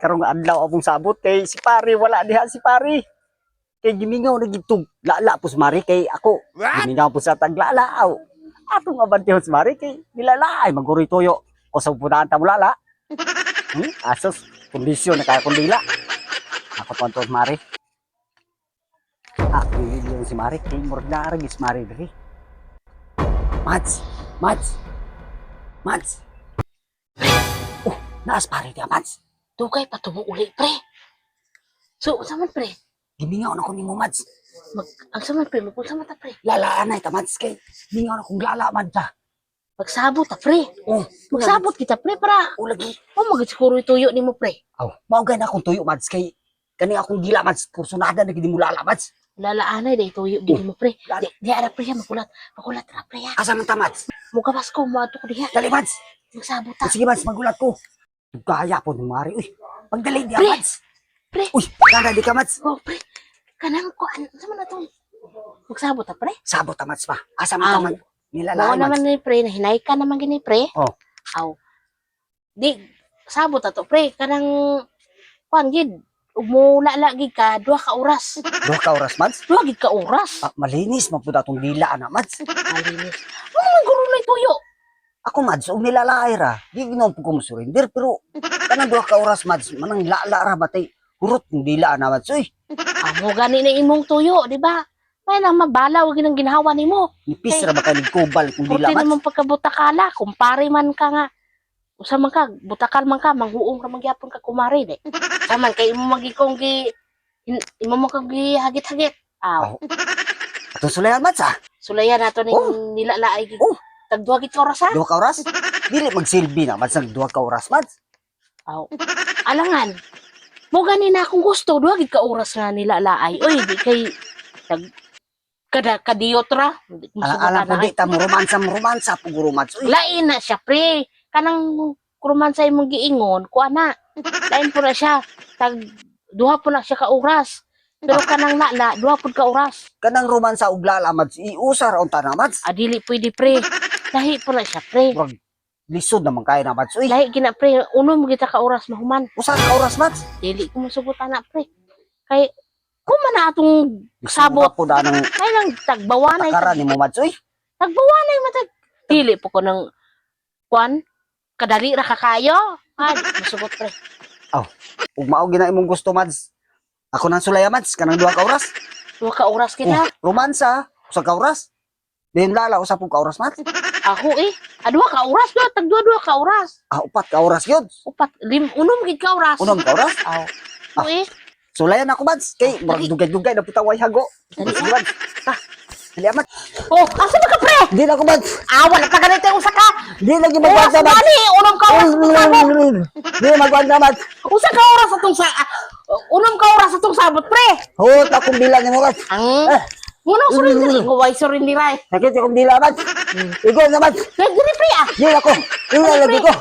karong adlaw akong sabot kay si pare wala diha si pare. Kay gimingaw na gitug lala pus mari kay ako. Gimingaw po sa taglala. Atong abantihon si mari kay nilala ay maguri toyo. O sa punahan ta mo lala. Asos kondisyon na kaya kundila. Ako tonton mari. Ako yung si mari kay murag na aragis mari diri. Mads. Oh, naas pare dia Mads. Dugay pa tumo uli, pre. So, unsa man, pre? Gimingaw na ko nimo Mads. Unsa man, pre? Magpunsa man ta, pre. Lalaan na ita Mads kay gimingaw na kong lala man ta. Magsabot ta, pre. Oh, Magsabot kita, pre, para ulagi. magsiguro ituyo nimo, pre. Aw, mao gay na akong tuyo Mads kay kani akong gila Mads kursunada na gid mo lala Mads. Lalaanay day tuyo gid mo, pre. Di ara, pre, makulat ra, pre. Asa man ta Mads? Mugabas ko moadto ko diha. Dali Mads. Magsabot ta. Sige Mads, magulat ko. Gaya po ni Mari. Uy, pagdali dia Pre. Mads. Pre. Uy, kada di ka Mads. Oh, pre. Kanang ko unsa man atong magsabot ta, pre? Sabot ta Mads pa. Asa man ta man Mao nilalaan naman Mads. ni pre, nahinay ka naman gini, pre. Oh. Aw. Di sabot ta to, pre. Kanang kuan gid umula lagi ka 2 ka oras. Duha ka oras Mads. 2 gid ka oras. Malinis man pud atong dila ana Mads. Malinis. Ano guro na tuyo? Ako Mads, og nilalaay ra. Di ginom ko mo surrender pero kanang duha ka oras Mads, manang lala ra batay. Hurot ng dila ana Mads. Uy, Amo gani na imong tuyo, di ba? May nang mabalaw ginang ginhawa nimo. nipis ra ba kay kubal kung dila Kurti Mads. naman pagkabutakala, kumpare man ka nga. Usa man ka, butakal man ka, manghuong ra magyapon ka kumari de. Saman kay imo magikong gi imo mo kag hagit-hagit. Aw. Ato sulayan Mads ah. Sulayan nato ning Oh. nilalaay gid. Oh. Tagduha gid ka oras ha? Duha ka oras? Dili magsilbi na Mads ang duha ka oras Mads. Aw. Alangan. Mo gani na akong gusto, duha gid ka oras nga nilalaay. Oy, di kay tag kada kadiyot ra. Di ko Alam ko masubukan di ta mo romansa puguro Mads. Uy, lain na siya, pre. Kanang kuruman sa imong giingon, kuha na. Lain po na siya. Duha po na siya ka oras. Pero kanang lala, duha po ka oras. kanang romansa ug lala Mads, iusar unta na Mads. Adili pwede, pre. Lahi po na siya, pre. Murag lisod naman kaya na Mads. Uy, Lahi gina, pre. Unom kita ka oras mahuman. usa ka oras Mads. Dili ko masugot na, pre. Kay, kung man na atong sabot, ko da nang ay lang tagbawanay. takaran nimo Mads. Uy, Tagbawanay matag. Dili po ko ng kwan. Kadali ra ka kayo. Ay, masugot, pre. ug mao gina imong gusto Mads. Ako nang sulaya Mads, kanang duha ka oras. Duha ka oras kita. Romansa, usa ka oras. Din lala usa pug ka oras Mads. Ako duha ka oras do, tagduha ka oras. Upat ka oras gyud. Upat, unom gid ka oras. Unom ka oras. Aw. Ako Sulayan ako Mads. Kay murag dugay-dugay na pitaway hago. Dali. Sige Mads. Dali Mads. Oh, asa ba ka, pre? Di na ko Mads. Wala pa ganito yung usa ka. Di lagi Oras magwanta Mads. gani, unom ka oras atong sabot. Di magwanta Mads. Usa ka oras atong unom ka oras atong sabot, pre. Hot akong bilang nimo Mads. Ang Munang surrender, iguway surrender ay. Sakit akong dila Mads. Igo na Mads. Dili, pre, Di ako. Di na lagi ko.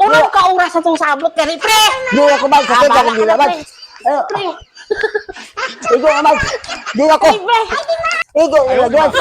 Unom ka oras atong sabot, gani, pre. Di ako Mads. Sakit Bahala akong ka dila na, Mads. Pre. Igo na Mads. Di ako. Pre. Igo na Mads.